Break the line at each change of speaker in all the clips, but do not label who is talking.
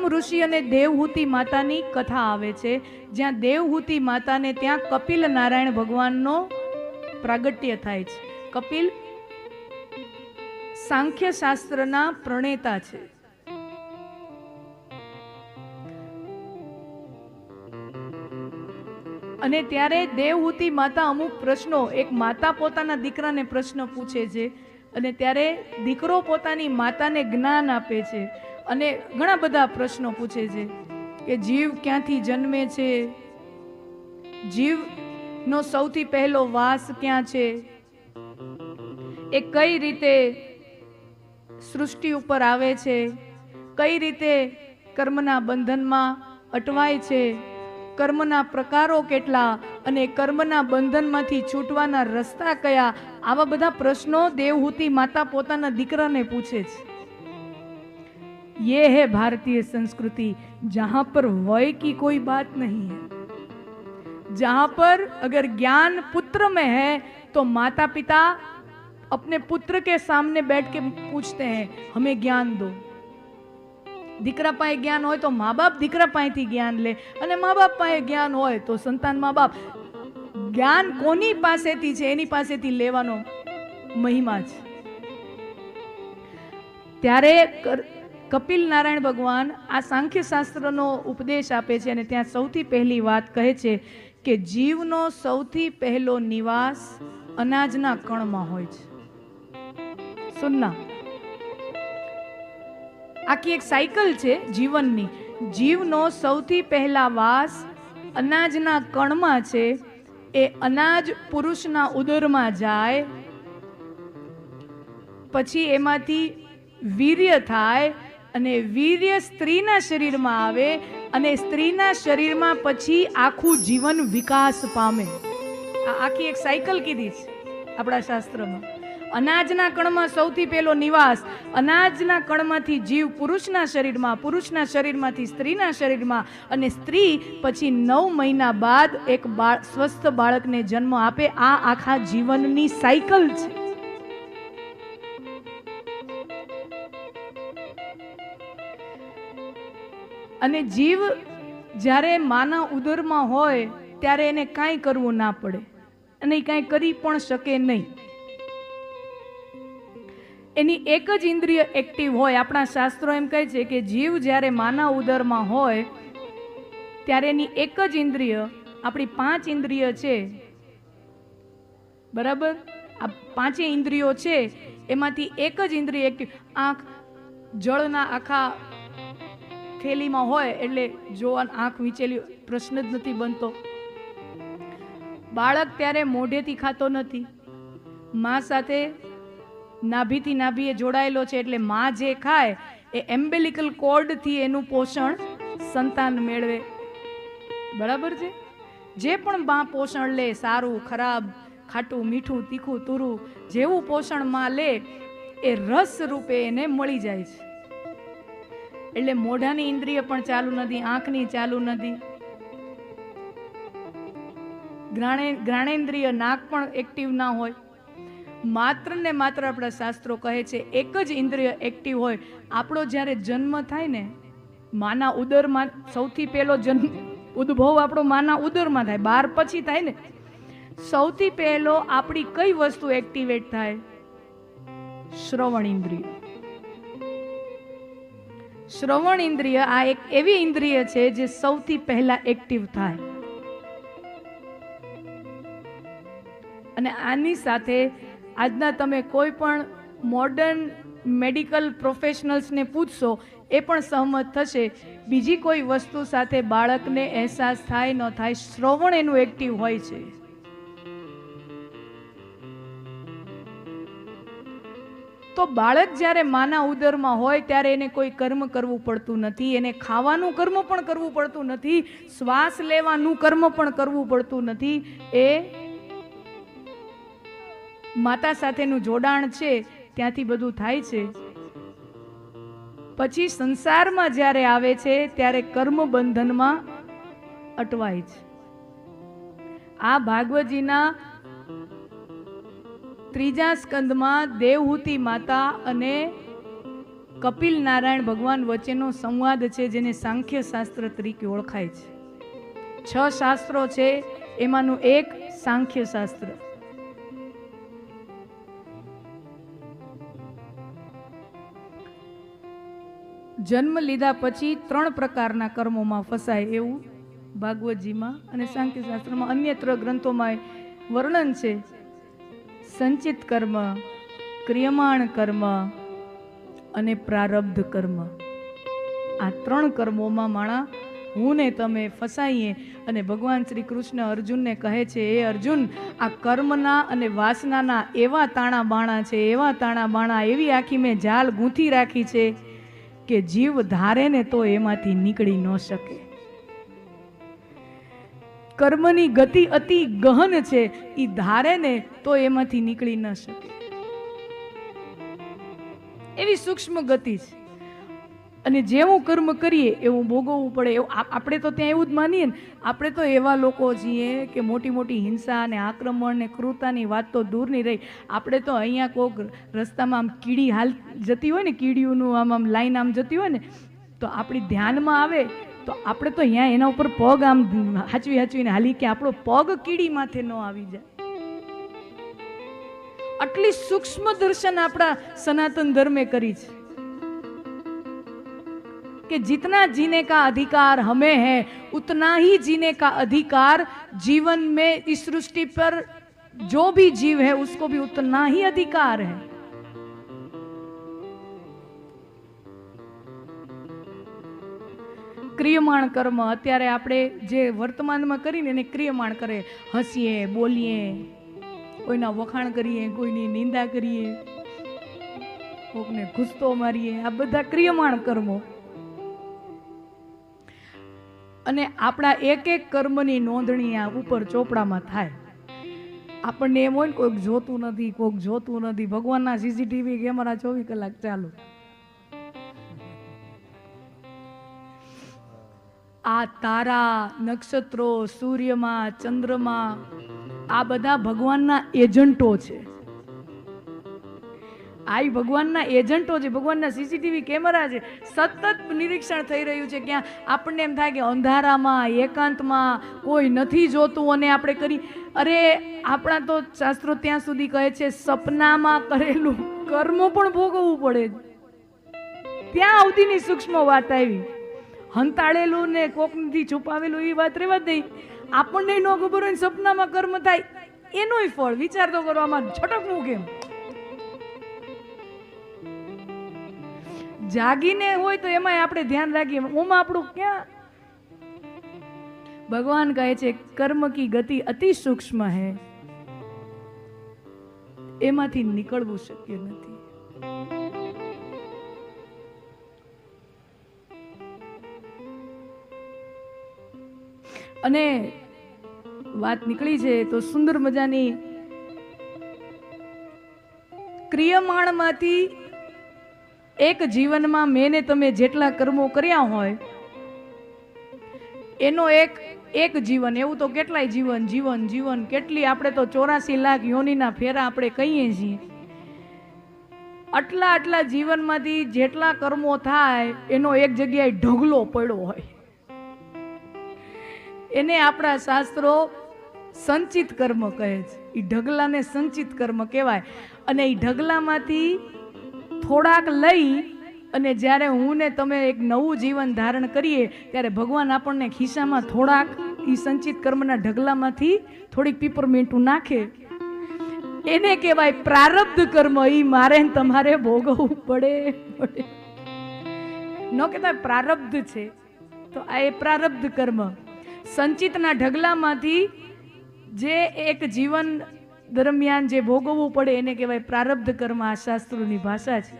બ્રહ્મ ઋષિ અને દેવહૂતિ માતાની કથા આવે છે, જ્યાં દેવહૂતિ માતાને ત્યાં કપિલ નારાયણ ભગવાનનો પ્રાગટ્ય થાય છે. કપિલ સાંખ્ય શાસ્ત્રના પ્રણેતા છે. અને ત્યારે દેવહૂતિ માતા અમુક પ્રશ્નો, એક માતા પોતાના દીકરાને પ્રશ્ન પૂછે છે, અને ત્યારે દીકરો પોતાની માતાને જ્ઞાન આપે છે અને ઘણા બધા પ્રશ્નો પૂછે છે કે જીવ ક્યાંથી જન્મે છે, જીવનો સૌથી પહેલો વાસ ક્યાં છે, એ કઈ રીતે સૃષ્ટિ ઉપર આવે છે, કઈ રીતે કર્મના બંધનમાં અટવાય છે, કર્મના પ્રકારો કેટલા અને કર્મના બંધનમાંથી છૂટવાના રસ્તા કયા, આવા બધા પ્રશ્નો દેવહૂતિ માતા પોતાના દીકરાને પૂછે છે. ये है भारतीय संस्कृति जहां पर वय की कोई बात नहीं है, जहां पर अगर ज्ञान पुत्र में है तो माता पिता अपने पुत्र के सामने बैठ के पूछते हैं हमें ज्ञान दो. દીકરા પાસે જ્ઞાન હોય તો મા બાપ દીકરા પાસેથી જ્ઞાન લે, અને મા બાપ પાસે જ્ઞાન હોય તો સંતાન મા બાપ. જ્ઞાન કોની પાસેથી છે એની પાસેથી લેવાનો મહિમા છે. ત્યારે કપિલ નારાયણ ભગવાન આ સાંખ્ય શાસ્ત્રનો ઉપદેશ આપે છે, અને ત્યાં સૌથી પહેલી વાત કહે છે કે જીવનો સૌથી પહેલો નિવાસ અનાજના કણમાં હોય છે. સુન્ના આખી એક સાયકલ છે જીવનની. જીવનો સૌથી પહેલા વાસ અનાજના કણમાં છે. એ અનાજ પુરુષના ઉદરમાં જાય, પછી એમાંથી વીર્ય થાય, અને વીર્ય સ્ત્રીના શરીરમાં આવે, અને સ્ત્રીના શરીરમાં પછી આખું જીવન વિકાસ પામે. આ આખી એક સાયકલ કીધી છે આપણા શાસ્ત્રમાં. અનાજના કણમાં સૌથી પહેલો નિવાસ, અનાજના કણમાંથી જીવ પુરુષના શરીરમાં, પુરુષના શરીરમાંથી સ્ત્રીના શરીરમાં, અને સ્ત્રી પછી 9 મહિના બાદ એક સ્વસ્થ બાળકને જન્મ આપે. આ આખા જીવનની સાયકલ છે. અને જીવ જ્યારે માના ઉદરમાં હોય ત્યારે એને કાંઈ કરવું ના પડે, અને કાંઈ કરી પણ શકે નહીં. એની એક જ ઇન્દ્રિય એક્ટિવ હોય. આપણા શાસ્ત્રો એમ કહે છે કે જીવ જ્યારે માના ઉદરમાં હોય ત્યારે એની એક જ ઇન્દ્રિય, આપણી 5 ઇન્દ્રિય છે બરાબર, આ 5 ઇન્દ્રિયો છે એમાંથી એક જ ઇન્દ્રિય એક્ટિવ. આંખ જળના આખા થેલીમાં હોય એટલે જો આંખ વીંચેલી પ્રશ્ન જ નથી બનતો. બાળક ત્યારે મોઢેથી ખાતો નથી, મા સાથે નાભીથી નાભીએ જોડાયેલો છે, એટલે મા જે ખાય એ એમ્બેલિકલ કોર્ડથી એનું પોષણ સંતાન મેળવે. બરાબર છે. જે પણ મા પોષણ લે, સારું ખરાબ, ખાટું મીઠું તીખું તુરું, જેવું પોષણ માં લે એ રસ રૂપે એને મળી જાય છે. એટલે મોઢાની ઇન્દ્રિય પણ ચાલુ નથી, આંખની ચાલુ નથી, ઘ્રાણેન્દ્રિય નાક પણ એક્ટિવ ના હોય. માત્ર ને માત્ર આપણા શાસ્ત્રો કહે છે એક જ ઇન્દ્રિય એક્ટિવ હોય. આપણો જ્યારે જન્મ થાય ને, માના ઉદરમાં સૌથી પહેલો જન્મ ઉદ્ભવ આપણો માના ઉદરમાં થાય, 12 પછી થાય ને. સૌથી પહેલો આપણી કઈ વસ્તુ એક્ટિવેટ થાય? શ્રવણ ઇન્દ્રિય. શ્રવણ ઇન્દ્રિય આ એક એવી ઇન્દ્રિય છે જે સૌથી પહેલા એક્ટિવ થાય. અને આની સાથે આજના તમે કોઈ પણ મોડર્ન મેડિકલ પ્રોફેશનલ્સને પૂછશો એ પણ સહમત થશે, બીજી કોઈ વસ્તુ સાથે બાળકને અહેસાસ થાય ન થાય, શ્રવણ એનું એક્ટિવ હોય છે. તો બાળક જ્યારે માના ઉદરમાં હોય ત્યારે એને કોઈ કર્મ કરવું પડતું નથી, એને ખાવાનું કર્મ પણ કરવું પડતું નથી, શ્વાસ લેવાનું કર્મ પણ કરવું પડતું નથી. એ માતા સાથેનું જોડાણ છે ત્યાંથી બધું થાય છે. પછી સંસારમાં જ્યારે આવે છે ત્યારે કર્મ બંધનમાં અટવાય છે. આ ભાગવતજીના 3જા સ્કંદમાં દેવહૂતિ માતા અને કપિલ નારાયણ ભગવાન વચ્ચેનો સંવાદ છે, જેને સાંખ્ય શાસ્ત્ર તરીકે ઓળખાય છે. 6 શાસ્ત્રો છે, એમાંનું એક સાંખ્ય શાસ્ત્ર. જન્મ લીધા પછી 3 પ્રકારના કર્મોમાં ફસાય એવું ભાગવતજીમાં અને સાંખ્ય શાસ્ત્રમાં અન્યત્ર ગ્રંથોમાં વર્ણન છે. સંચિત કર્મ, ક્રિયમાણ કર્મ અને પ્રારબ્ધ કર્મ. આ 3 કર્મોમાં માણા હું ને તમે ફસાઈએ. અને ભગવાન શ્રી કૃષ્ણ અર્જુનને કહે છે, એ અર્જુન, આ કર્મના અને વાસનાના એવા તાણા બાણા છે, એવા તાણા બાણા, એવી આખી મેં જાલ ગૂંથી રાખી છે કે જીવ ધારે ને તો એમાંથી નીકળી ન શકે. કર્મની ગતિ અતિ ગહન છે, ઈ ધારે ને તો એમાંથી નીકળી ન શકે. એવી સૂક્ષ્મ ગતિ છે. અને જેવું કર્મ કરીએ એવું ભોગવવું પડે. એવું આપણે તો ત્યાં એવું જ માનીએ ને. આપણે તો એવા લોકો છીએ કે મોટી મોટી હિંસા અને આક્રમણ ને ક્રૂરતાની વાત તો દૂરની રહી. આપણે તો અહીંયા કોક રસ્તામાં આમ કીડી હાલ જતી હોય ને, કીડીઓનું આમ લાઈન આમ જતી હોય ને, તો આપણી ધ્યાનમાં આવે તો આપણે તો અહીંયા એના ઉપર પગ આમ હાચવીને હાલી કે આપણો પગ કીડી માથે ન આવી જાય. આટલી સૂક્ષ્મ દર્શન આપણા સનાતન ધર્મે કરી છે कि जितना जीने का अधिकार हमें है उतना ही जीने का अधिकार जीवन में इस सृष्टि पर जो भी जीव है उसको भी उतना ही अधिकार है. ક્રિયમાણ કર્મ અત્યારે આપણે જે વર્તમાનમાં કરીને એને ક્રિયમાણ કરે. હસીએ, બોલીએ, કોઈના વખાણ કરીએ, કોઈની નિંદા કરીએ, કોકને ગુસ્સો મારીએ, આ બધા ક્રિયમાણ કર્મો. અને આપણા એક એક કર્મની નોંધણી આ ઉપર ચોપડામાં થાય. આપણને એમ હોય ને કોઈક જોતું નથી, કોઈક જોતું નથી. ભગવાનના સીસીટીવી કેમેરા 24 કલાક ચાલુ. આ તારા, નક્ષત્રો, સૂર્યમાં, ચંદ્રમાં, આ બધા ભગવાનના એજન્ટો છે. આ ભગવાનના એજન્ટો છે, ભગવાનના સીસીટીવી કેમેરા છે. સતત નિરીક્ષણ થઈ રહ્યું છે. ક્યાં આપણને એમ થાય કે અંધારામાં, એકાંતમાં કોઈ નથી જોતું અને આપણે કરી. અરે આપણા તો શાસ્ત્રો ત્યાં સુધી કહે છે સપનામાં કરેલું કર્મ પણ ભોગવવું પડે. ત્યાં સુધીની સૂક્ષ્મ વાત આવી. હંતાળેલું ને કોકથી છુપાવેલું એ વાત રહેવા દઈ. આપણને ન ખબર હોય સપનામાં કર્મ થાય એનોય ફળ વિચાર તો કરવામાં છટકવું કેમ. જાગીને હોય તો એમાં આપણે ધ્યાન રાખીએ. ઓમાં આપણું ક્યાં. ભગવાન કહે છે કર્મ કી ગતિ અતિ સૂક્ષ્મ હૈ, એમાંથી નીકળવું શક્ય નથી. અને વાત નીકળી છે તો સુંદર મજાની ક્રિયમાણમાંથી એક જીવનમાં મેં ને તમે જેટલા કર્મો કર્યા હોય એનો એક જીવન, એવું તો કેટલાય જીવન કેટલી, આપણે તો 84 લાખ યોનીના ફેરા આપણે કહીએ છીએ. આટલા જીવનમાંથી જેટલા કર્મો થાય એનો એક જગ્યાએ ઢગલો પડ્યો હોય એને આપણા શાસ્ત્રો સંચિત કર્મ કહે છે. એ ઢગલાને સંચિત કર્મ કહેવાય. અને એ ઢગલામાંથી થોડાક લઈ અને જ્યારે હું ને તમે એક નવું જીવન ધારણ કરીએ ત્યારે ભગવાન આપણને ખિસ્સામાં થોડાક એ સંચિત કર્મના ઢગલામાંથી થોડીક પીપરમેન્ટું નાખે. એને કહેવાય પ્રારબ્ધ કર્મ. એ મારે તમારે ભોગવવું પડે. ન કહેતા પ્રારબ્ધ છે તો આ એ પ્રારબ્ધ કર્મ. સંચિતના ઢગલામાંથી જે એક જીવન દરમિયાન જે ભોગવવું પડે એને કહેવાય પ્રારબ્ધ કર્મ. આ શાસ્ત્રોની ભાષા છે.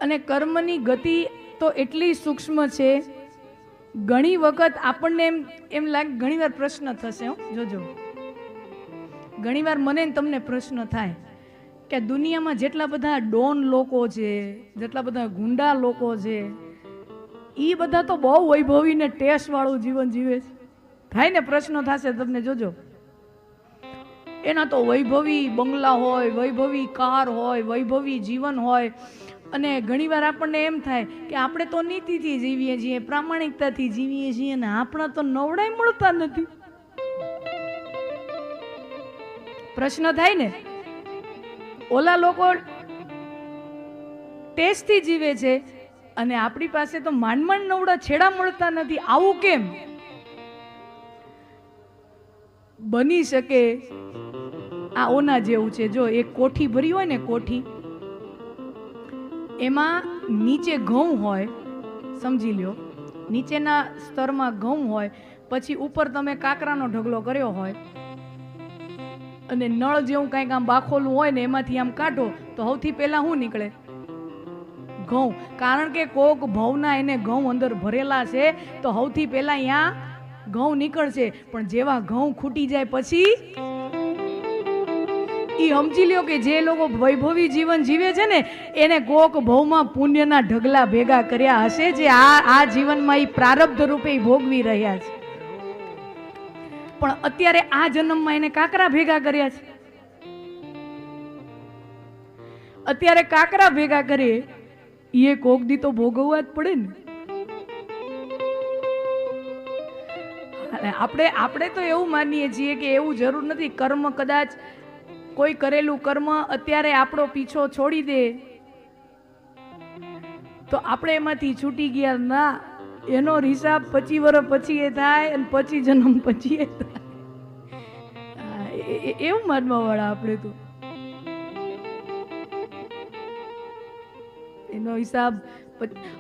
અને કર્મની ગતિ તો એટલી સૂક્ષ્મ છે. ઘણી વખત આપણને એમ લાગે, ઘણી વાર પ્રશ્ન થશે, જોજો, ઘણી વાર મને તમને પ્રશ્ન થાય કે દુનિયામાં જેટલા બધા ડોન લોકો છે, જેટલા બધા ગુંડા લોકો છે, એ બધા તો બહુ વૈભવી ને ટેસ્ટ વાળું જીવન જીવે છે. થાય ને, પ્રશ્નો થશે તમને, જોજો. એના તો વૈભવી બંગલા હોય, વૈભવી કાર હોય, વૈભવી જીવન હોય. અને ઘણીવાર આપણને એમ થાય કે આપણે તો નીતિથી જીવીએ છીએ, પ્રામાણિકતાથી જીવીએ છીએ, અને આપણા તો નવડાઈ મળતા નથી. પ્રશ્ન થાય ને. ઓલા લોકો ટેસ્ટથી જીવે છે અને આપણી પાસે તો માંડ માંડ નવડા છેડા મળતા નથી. આવું કેમ બની શકે? આ ઓના જેવું છે. જો એક કોઠી ભરી હોય ને, કોઠી, એમાં નીચે ઘઉં હોય, સમજી લ્યો, નીચેના સ્તરમાં ઘઉં હોય, પછી ઉપર તમે કાકરાનો ઢગલો કર્યો હોય, અને નળ જેવું કંઈક આમ બાખોલું હોય ને, એમાંથી આમ કાઢો તો સૌથી પહેલા શું નીકળે? ઘઉં. કારણ કે કોક ભવના એને ઘઉં અંદર ભરેલા છે, તો સૌથી પહેલા અહીંયા ઘઉં નીકળશે. પણ જેવા ઘઉં ખૂટી જાય પછી ઈ સમજી લ્યો કે જે લોકો વૈભવી જીવન જીવે છે ને, એને કોક ભવમાં પુણ્યના ઢગલા ભેગા કર્યા હશે, જે આ જીવનમાં ઈ પ્રારબ્ધ રૂપે ભોગવી રહ્યા છે. પણ અત્યારે આ જન્મમાં એને કાકરા ભેગા કર્યા છે. અત્યારે કાકરા ભેગા કરે એ કોક દી તો ભોગવવા જ પડે ને. આપણે તો એવું માનીએ છીએ કે એવું જરૂર નથી. કર્મ કદાચ કોઈ કરેલું કર્મ અત્યારે આપણો પીછો છોડી દે તો આપણે એમાંથી છૂટી ગયા. ના, એનો હિસાબ 25 વર્ષ પછી એ થાય અને 25 જન્મ પછી એ થાય. એવું માનવા વાળા આપણે તો. એનો હિસાબ.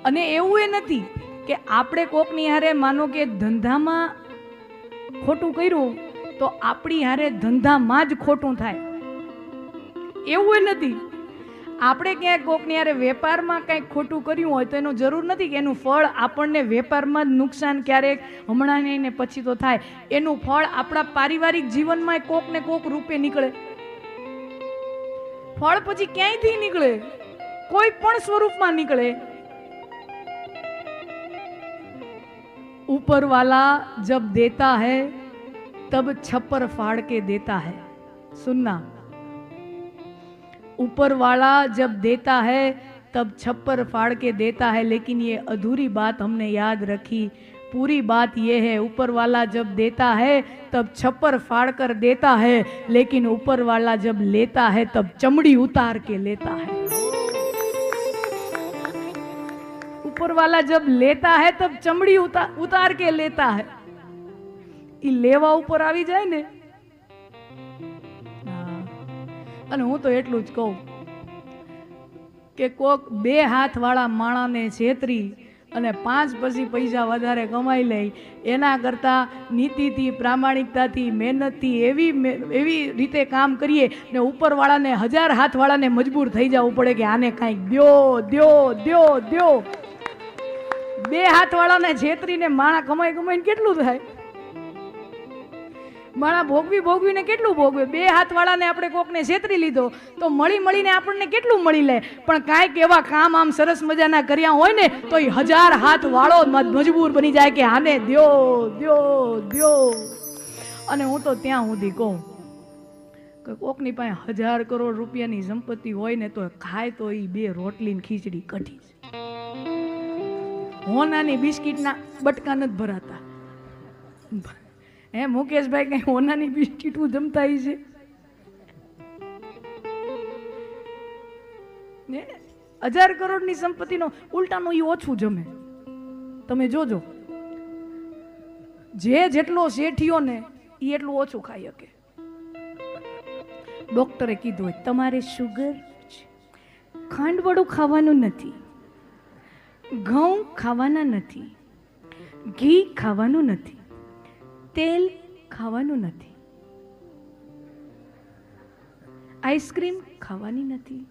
અને એવું એ નથી કે આપણે કોકની હારે, માનો કે ધંધામાં ખોટું કર્યું તો આપણી હારે ધંધામાં જ ખોટું થાય, એવું એ નથી. આપણે ક્યાંક કોકની હારે વેપારમાં કંઈક ખોટું કર્યું હોય તો એનો જરૂર નથી કે એનું ફળ આપણને વેપારમાં જ નુકસાન ક્યારેક હમણાં નહીં ને પછી તો થાય. એનું ફળ આપણા પારિવારિક જીવનમાં કોક ને કોક રૂપે નીકળે. ફળ પછી ક્યાંયથી નીકળે? કોઈ પણ સ્વરૂપમાં નીકળે. ऊपर वाला जब देता है तब छप्पर फाड़ के देता है. सुनना, ऊपर वाला जब देता है तब छप्पर फाड़ के देता है, लेकिन ये अधूरी बात हमने याद रखी. पूरी बात ये है, ऊपर वाला जब देता है तब छप्पर फाड़ कर देता है, लेकिन ऊपर वाला जब लेता है तब चमड़ी उतार के लेता है. ऊपर वाला जब लेता है तब चमड़ी उतार के लेता है. ઈ લેવા ઉપર આવી જાય ને. અને હું તો એટલું જ કહું કે કોક 2 હાથ વાળા માણાને છેતરી અને 5 પછી પૈસા વધારે કમાઈ લે, એના કરતા નીતિથી, પ્રામાણિકતાથી, મહેનતથી એવી રીતે કામ કરીએ ને ઉપરવાળાને 1000 હાથ વાળાને મજબૂર થઈ જવું પડે કે આને કાંઈક દ્યો દ્યો દ્યો દ્યો. 2 હાથ વાળાને છેતરીને માણા કમાઈને કેટલું થાય? માણા ભોગવીને કેટલું ભોગવે? 2 હાથ વાળાને આપણે કોકને છેતરી લીધો તો મળીને આપણને કેટલું મળી લે. પણ કાંઈક એવા કામ આમ સરસ મજાના કર્યા હોય ને તો એ 1000 હાથ વાળો મજબૂર બની જાય કે આને દ્યો દ્યો દ્યો. અને હું તો ત્યાં સુધી કહું કે કોકની પાસે 1000 કરોડ રૂપિયાની સંપત્તિ હોય ને તો ખાય તો એ 2 રોટલી ને ખીચડી કઢી. હોનાની બિસ્કીટના બટકા નથી ભરાતા. હે મુકેશભાઈ, કઈ હોનાની બિસ્કીટ જમતા છે ને? 1000 કરોડની સંપત્તિનો ઉલટાનું એ ઓછું જમે. તમે જોજો, જેટલો શેઠિયો ને એ એટલું ઓછું ખાઈ શકે. ડોક્ટરે કીધું હોય તમારે શુગર, ખાંડવાળું ખાવાનું નથી, ઘઉં ખાવાના નથી, ઘી ખાવાનું નથી, તેલ ખાવાનું નથી, આઈસ્ક્રીમ ખાવાની નથી,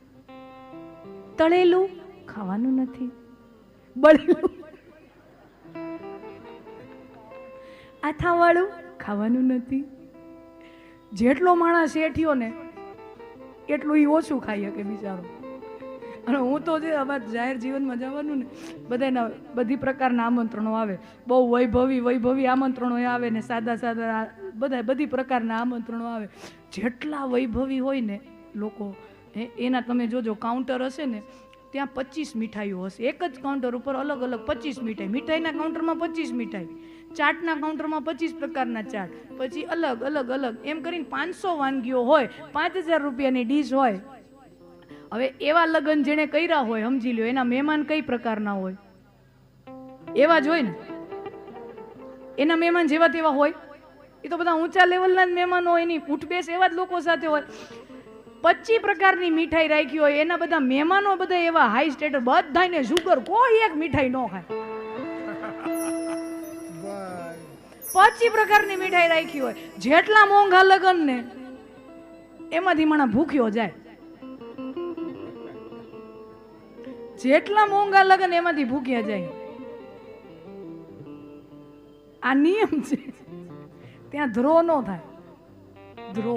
તળેલું ખાવાનું નથી, બળેલું આથાવાળું ખાવાનું નથી. જેટલો માણસ શેઠિયો ને એટલું એ ઓછું ખાઈ શકે બિચારો. અને હું તો જે અમારા જાહેર જીવનમાં જવાનું ને બધાના બધી પ્રકારના આમંત્રણો આવે, બહુ વૈભવી આમંત્રણો આવે ને સાદા સાદા બધી પ્રકારના આમંત્રણો આવે. જેટલા વૈભવી હોય ને લોકો એના તમે જોજો કાઉન્ટર હશે ને ત્યાં 25 મીઠાઈઓ હશે. એક જ કાઉન્ટર ઉપર અલગ અલગ 25 મીઠાઈ. મીઠાઈના કાઉન્ટરમાં 25 મીઠાઈ, ચાટના કાઉન્ટરમાં 25 પ્રકારના ચાટ, પછી અલગ અલગ અલગ એમ કરીને 500 વાનગીઓ હોય, 5000 રૂપિયાની ડીશ હોય. હવે એવા લગ્ન જેણે કર્યા હોય સમજી લ્યો, એના મહેમાન કઈ પ્રકારના હોય? એવા જ હોય ને. એના મહેમાન જેવા તેવા હોય? એ તો બધા ઊંચા લેવલના જ મહેમાન હોય, એની ઉઠબેસ એવા જ લોકો સાથે હોય. 25 પ્રકારની મીઠાઈ રાખી હોય, એના બધા મહેમાનો બધા એવા હાઈ સ્ટેટસ, બધાને શુગર, કોઈ એક મીઠાઈ ન ખાય. 25 પ્રકારની મીઠાઈ રાખી હોય. જેટલા મોંઘા લગન ને એમાંથી માણસ ભૂખ્યો જાય. જેટલા મોંઘા લગન એમાંથી ભૂખ્યા જાય. આ નિયમ છે. ત્યાં ધ્રો ન થાય. ધ્રો